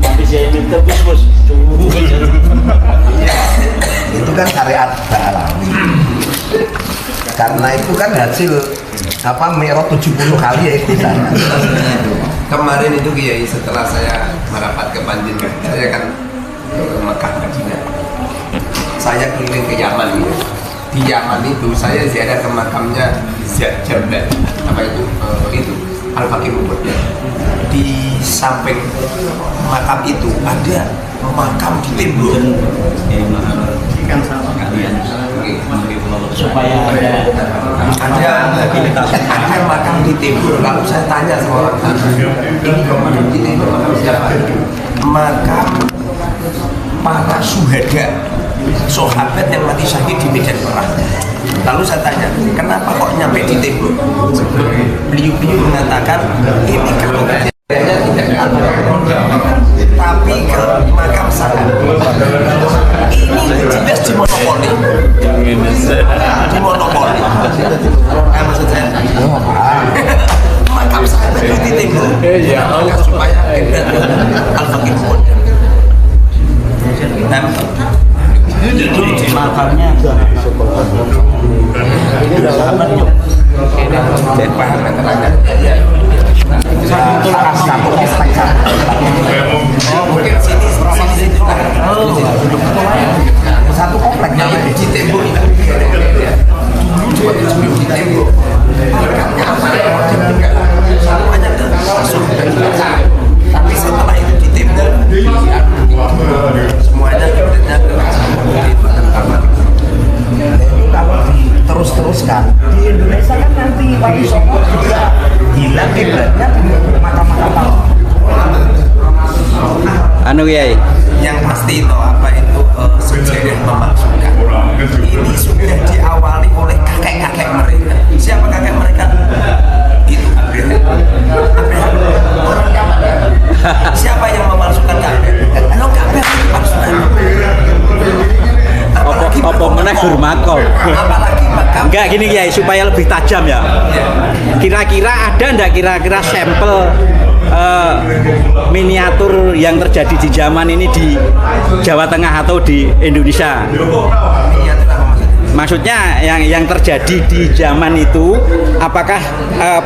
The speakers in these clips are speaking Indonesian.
Tapi saya minta bos itu kan syariat Alawi. Karena itu kan hasil Mi'raj 70 kali ya itu sana. Kemarin itu Kiai setelah saya merapat ke Panjenengan, saya kan ke Mekah Madinah. Saya keliling ke Yaman gitu. Di Yaman itu saya ziarah ke makamnya Jabal itu Al-Faqih Mubaddah. Di samping makam itu ada makam di tembok. kan sama kalian supaya ada makam di tembok. Lalu saya tanya sama orang sana, ini makam di tembok makam siapa? Makam para syuhada, sahabat yang mati syahid di medan perang. Lalu saya tanya, kenapa kok nyampe di tembok? Beliau mengatakan ini kalau kejadiannya tidak ada, tapi ke makam sana ini jelas dimonopoli. Dimonopoli. Maksud saya, makam sahabat di tembok supaya Al-Faqih Mubaddah. itu makamnya ini udah lama nih mungkin sini satu komplek di tembok itu dulu sebelum di tembok semuanya langsung tapi setelah itu di tembok semuanya terus-teruskan di Indonesia kan nanti Wali Songo juga hilang kiblatnya makam-makam Kiai yang pasti itu apa itu sejarah memasukkan ini sudah diawali oleh kakek-kakek mereka. Siapa kakek mereka? Itu Abraham orang Yaman. Siapa yang memasukkan Ka'bah? Lo Ka'bah dimasukkan. apa meneh gur makom. Apalagi makam. Enggak gini Kiai supaya lebih tajam ya. Kira-kira ada enggak kira-kira sampel miniatur yang terjadi di zaman ini di Jawa Tengah atau di Indonesia? Maksudnya yang terjadi di zaman itu apakah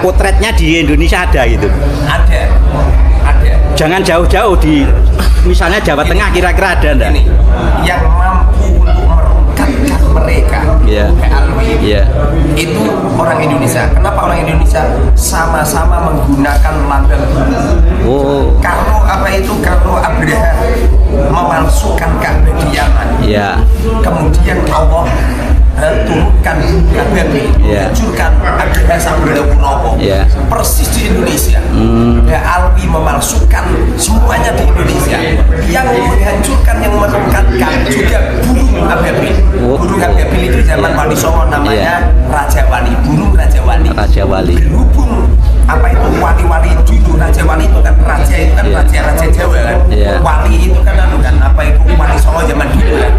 potretnya di Indonesia ada gitu? Ada. Jangan jauh-jauh di misalnya Jawa Tengah kira-kira ada enggak? Ini yang mampu untuk merungkatkan mereka. Itu orang Indonesia. Kenapa orang Indonesia? Sama-sama menggunakan lambang bumi. Kalau Abraham memalsukan Ka'bah di Yaman, kemudian Allah turunkan Ka'bah hancurkan Abraham sampai Purwokerto. Persis di Indonesia. Alwi memalsukan semuanya di Indonesia. Yang menghancurkan, yang merungkatkan juga burung ababil. Burung ababil itu zaman Wali Songo namanya Raja Wali. Burung Raja Wali. Berhubung apa itu wali-wali dulu, Raja Wali itu kan raja Jawa kan. Wali itu kan apa itu Wali Songo zaman dulu kan.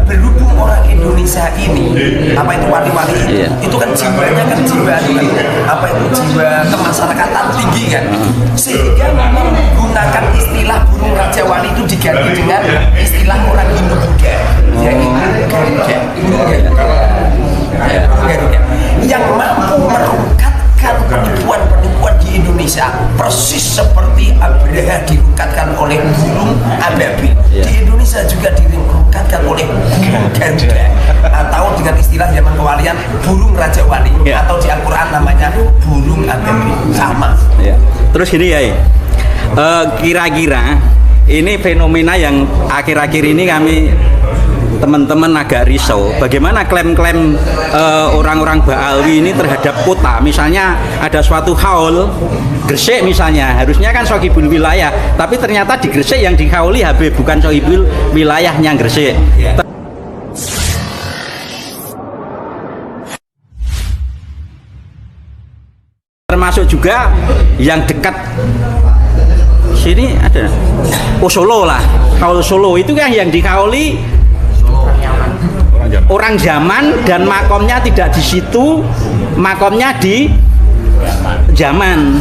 Berhubung orang Indonesia ini apa itu wali-wali itu kan jiwanya kan jiwa apa itu jiwa kemasyarakatan tinggi kan, sehingga menggunakan istilah burung Raja Wali itu diganti dengan istilah orang Hindu-Buddha yaitu Garuda yang mampu merungkatkan penipuan-penipuan di Indonesia persis seperti Abraham dirungkatkan oleh burung ababil. Di Indonesia juga dirungkatkan oleh burung Garuda atau dengan istilah zaman kewalian burung Raja Wali atau di Al-Quran namanya burung ababil sama. Terus gini ya, kira-kira ini fenomena yang akhir-akhir ini kami teman-teman agak risau. Bagaimana klaim-klaim orang-orang Ba'alwi ini terhadap kota? Misalnya ada suatu haul Gresik misalnya, harusnya kan sohibul wilayah, tapi ternyata di Gresik yang dihauli Habib bukan sohibul wilayahnya Gresik. Termasuk juga yang dekat sini ada Solo lah, Kaul Solo itu kan yang dikauli orang zaman dan makomnya tidak di situ, makomnya di zaman.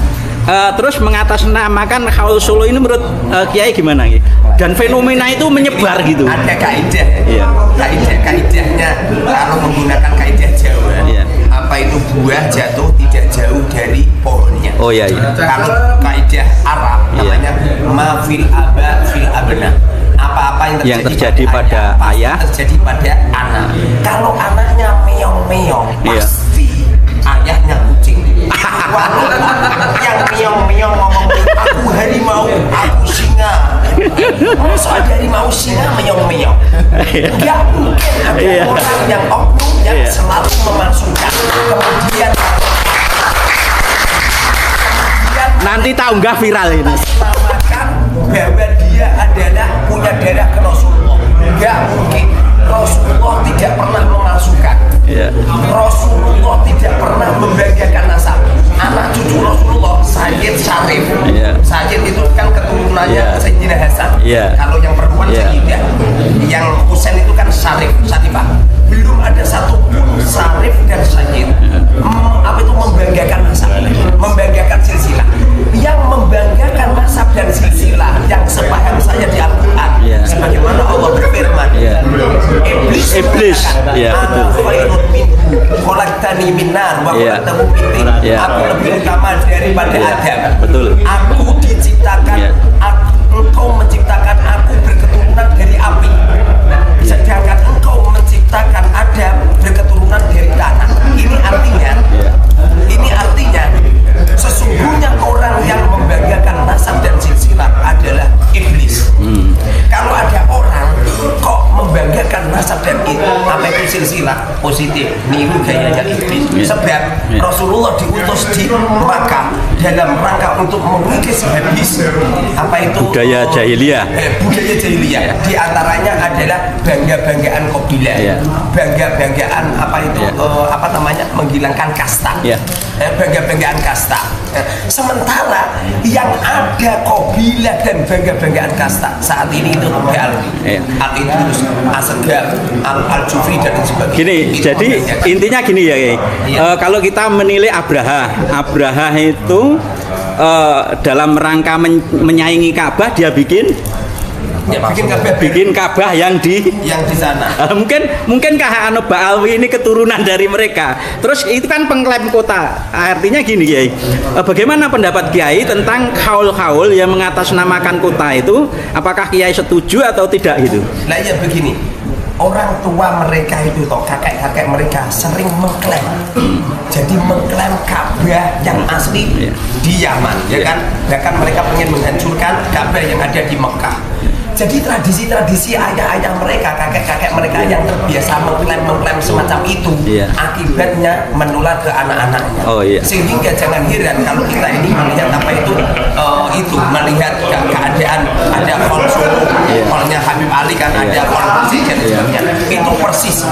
terus mengatasnamakan Haul Solo ini menurut Kiai gimana Ki? Dan fenomena itu menyebar gitu. Ada kaidah, Iya. kaidahnya kalau menggunakan kaidah Jawa, Iya. apa itu buah jatuh tidak jauh dari pohonnya. Oh iya iya. Kalau kaidah Arab namanya ma fil aba fil abna. Apa-apa yang terjadi pada ayah, pasti terjadi pada anak. Kalau anaknya meong-meong, Iya. pasti ayahnya kucing. Walaupun yang meong-meong ngomong aku harimau, aku singa. Masa ada harimau singa meong-meong? Gak mungkin ada Iya. orang yang oknum yang Iya. selalu memasukkan. Kemudian Nanti tak unggah viral ini. selamatkan bahwa dia adalah punya darah ke Rasulullah. Enggak mungkin. Rasulullah tidak pernah memasukkan. Iya. Rasulullah tidak pernah membanggakan nasab. Anak cucu Rasulullah Sayyid Syarif. Iya. Sayyid itu kan keturunannya Iya. Sayyidina Hasan. Iya. Kalau yang perempuan Iya. Sayyidah, yang Husain itu kan Syarif, Syarifah. Belum ada satupun Syarif dan Sayyid apa itu membanggakan nasab, membanggakan silsilah. Yang membanggakan nasab dan silsilah yang sepaham saya di Al-Quran, Iya. sebagaimana Allah berfirman, Iya. Iblis Iya, betul. ana khairun minhu khalaqtani min nar wa Iya. khalaqtahu min tin. Iya. Aku lebih utama daripada Iya, Adam. betul. Aku diciptakan, Iya. engkau menciptakan aku berketurunan dari api, sedangkan engkau menciptakan Adam berketurunan dari tanah. Ini artinya sesungguhnya orang yang membanggakan nasab dan silsilah adalah iblis. Kalau ada orang kok membanggakan nasab dan apa itu silsilah positif, niru gayanya iblis. Sebab Rasulullah diutus di Makkah dalam rangka untuk mengikis habis apa itu Budaya jahiliyah. budaya jahiliyah. Di antaranya adalah bangga-banggaan kabilah, Iya. bangga-banggaan apa itu Iya. apa namanya menghilangkan kasta, Iya. bangga-banggaan kasta. Sementara yang ada kabilah dan bangga-banggaan kasta saat ini itu Iya. Al-Idrus, Asegaf, Al-Jufri dan sebagainya. Gini, Itu jadi membanggakan. intinya gini ya, Kiai. Iya. Kalau kita menilai Abraha itu dalam rangka menyaingi Ka'bah, dia bikin Ya, bikin Ka'bah yang di yang di sana. mungkinkah anu Ba'alwi ini keturunan dari mereka? Terus itu kan pengklaim kota. Artinya gini Kiai, bagaimana pendapat Kiai tentang haul-haul yang mengatasnamakan kota itu? Apakah Kiai setuju atau tidak gitu? Nah ya begini, orang tua mereka itu toh kakek-kakek mereka sering mengklaim, jadi mengklaim Ka'bah yang asli di Yaman, ya kan? Bahkan mereka pengen menghancurkan Ka'bah yang ada di Mekah. Jadi tradisi-tradisi ayah-ayah mereka, kakek-kakek mereka yang terbiasa mengklaim semacam itu, Iya. akibatnya menular ke anak-anaknya. Oh, iya. Sehingga jangan heran kalau kita ini melihat apa itu melihat keadaan ada Haul Solo, Haulnya Habib Ali kan ada Haul Masjid dan sebagainya. Itu persis.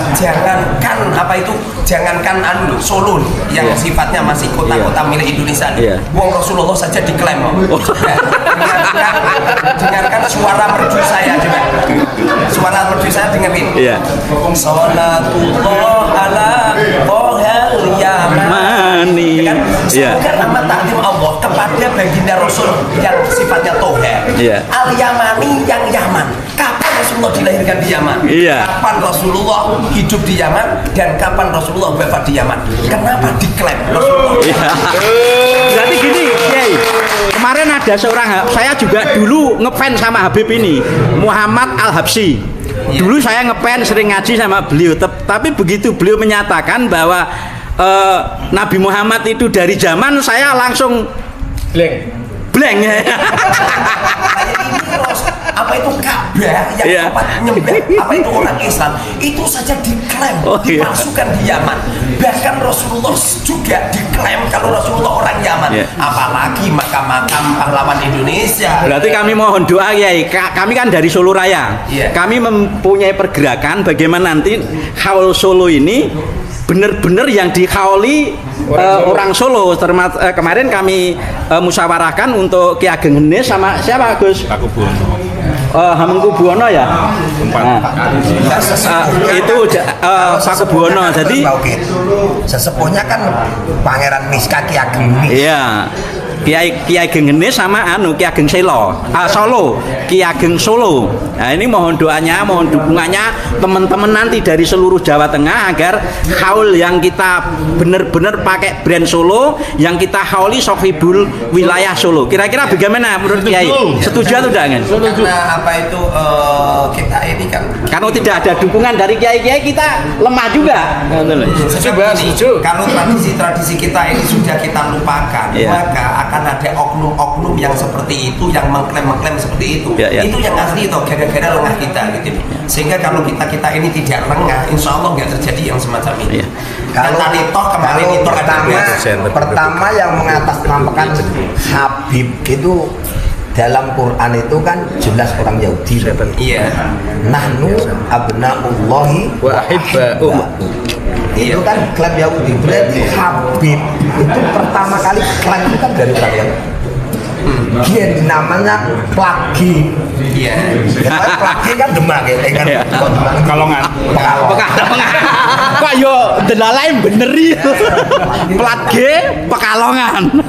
Jangankan Solo yang sifatnya masih kota-kota milik Indonesia. Iya. Wong Rasulullah saja diklaim. Dengarkan suara merdu saya coba. Suara merdu saya dengerin. Iya. Salatullah ala Tohel Yaman. Mani. Ya kan? Iya. Semoga nama takdim Allah kepada baginda Rasul yang sifatnya Tohel. Iya. Al-Yamani yang Yaman. Kapan Rasulullah dilahirkan di Yaman? Iya. Kapan Rasulullah hidup di Yaman? Dan kapan Rasulullah wafat di Yaman? Kenapa diklaim Rasulullah? Iya. Berarti gini, Kiai. Kemarin ada seorang, saya juga dulu ngefans sama Habib ini, Muhammad Al-Habsyi. Dulu saya ngefans, sering ngaji sama beliau. Tapi begitu beliau menyatakan bahwa Nabi Muhammad itu dari zaman, saya langsung blank. Apa itu Ka'bah yang Iya. tempat nyembah apa itu orang Islam itu saja diklaim Oh, iya. dimasukkan di Yaman. Bahkan Rasulullah juga diklaim kalau Rasulullah orang Yaman. Iya. Apalagi makam-makam pahlawan Indonesia. Berarti kami mohon doa Kiai. Kami kan dari Solo Raya. Iya. Kami mempunyai pergerakan bagaimana nanti Haul Solo ini benar-benar yang dihauli orang Solo. Kemarin kami musyawarahkan untuk Ki Ageng Henis sama siapa Gus? Hamengkubuwono ya. Itu Pakubuwono. Jadi sesepuhnya kan Pangeran Miska Ki Ageng. iya. Ki Ageng Genis sama Ki Ageng Solo, Ki Ageng Solo. Nah ini mohon doanya, mohon dukungannya teman-teman nanti dari seluruh Jawa Tengah agar haul yang kita benar-benar pakai brand Solo, yang kita hauli sohibul wilayah Solo. Kira-kira bagaimana menurut Kiai? Setuju atau tidak? Karena apa itu kita ini kan Kalau tidak ada dukungan dari kiai-kiai kita lemah juga. setuju. Kalau tradisi-tradisi kita ini sudah kita lupakan, maka akan ada oknum-oknum yang seperti itu, yang mengklaim seperti itu. Itu yang asli itu gara-gara lengah kita gitu. Sehingga kalau kita ini tidak lengah, insya Allah nggak terjadi yang semacam ini. Kalau kemarin itu pertama yang mengatasnamakan Habib itu dalam Quran itu kan jelas orang Yahudi. Iya. Nahnu abnaullahi wa ahibba'uh. Itu kan klaim Yahudi. Berarti Habib itu pertama kali klaim itu kan dari orang Yahudi. Dia namanya Plagi. Iya. Plagi kan Demak ya kan. Pekalongan. Kok yo delalain beneri. Plage Pekalongan.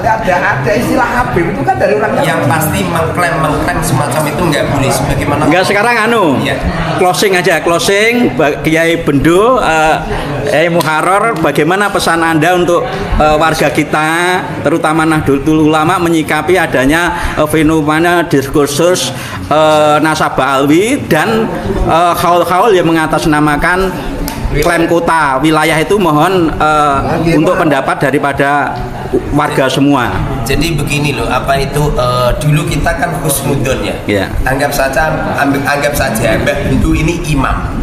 Kali ada istilah Habib itu kan dari orang Yahudi. Yang pasti mengklaim semacam itu nggak boleh. Sebagaimana Enggak sekarang closing aja, Kiai Bendo, Muharrar, bagaimana pesan Anda untuk warga kita, terutama Nahdlatul Ulama menyikapi adanya fenomena diskursus nasabah alwi dan haul-haul yang mengatasnamakan klaim kota wilayah itu, mohon untuk pendapat daripada warga semua. Jadi begini loh, apa itu dulu kita kan husnudon ya. Anggap saja Mbak Bendu ini imam.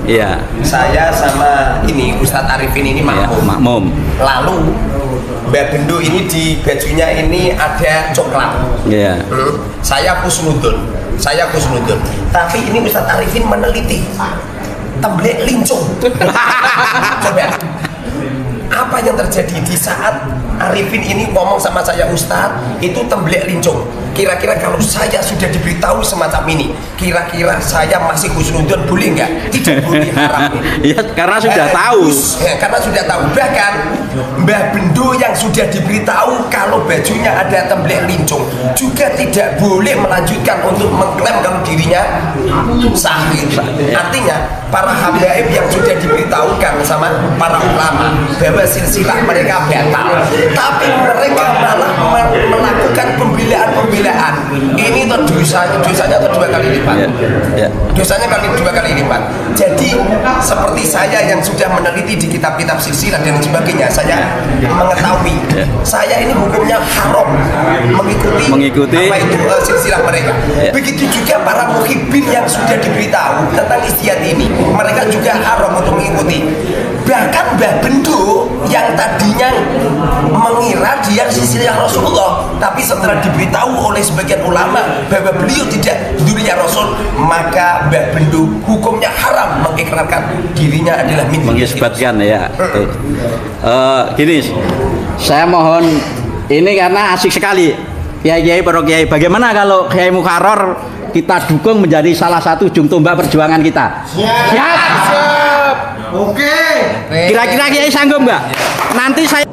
Saya sama ini Ustadz Arifin ini makmum. Lalu Mbak Bendu ini di bajunya ini ada coklat. Saya husnudon. Tapi ini Ustadz Arifin meneliti temblek lincung. Coba apa yang terjadi di saat Arifin ini ngomong sama saya, Ustadz itu temblek lincung. Kira-kira kalau saya sudah diberitahu semacam ini, kira-kira saya masih husnudon boleh nggak? Tidak boleh, haram. Ya karena sudah tahu. Karena sudah tahu. Bahkan Mbah Bendo yang sudah diberitahu kalau bajunya ada temblek lincung juga tidak boleh melanjutkan untuk mengklaim kalau dirinya sahih. Artinya para habaib yang sudah diberitahukan sama para ulama bahwa silsilah mereka batal, tapi mereka malah melakukan pembelaan. Ini tuh dosanya tuh 2 kali lipat. Dosanya dua kali lipat. Jadi seperti saya yang sudah meneliti di kitab-kitab silsilah dan sebagainya, saya mengetahui saya ini hukumnya haram mengikuti apa itu silsilah mereka. Begitu juga para muhibbin yang sudah diberitahu tentang istiadat ini, mereka juga haram untuk mengikuti. Bahkan Mbah Bendo yang tadinya mengira dia silsilah Rasulullah, tapi setelah diberitahu oleh sebagian ulama bahwa beliau tidak dulunya Rasul, maka Mbah Bendo hukumnya haram mengikrarkan dirinya adalah mengisbatkan ya. Gini, saya mohon ini karena asik sekali kiai-kiai para kiai. Bagaimana kalau Kiai Muharrar kita dukung menjadi salah satu ujung tombak perjuangan kita? Siap. Oke. Kira-kira Kiai sanggup nggak? Nanti saya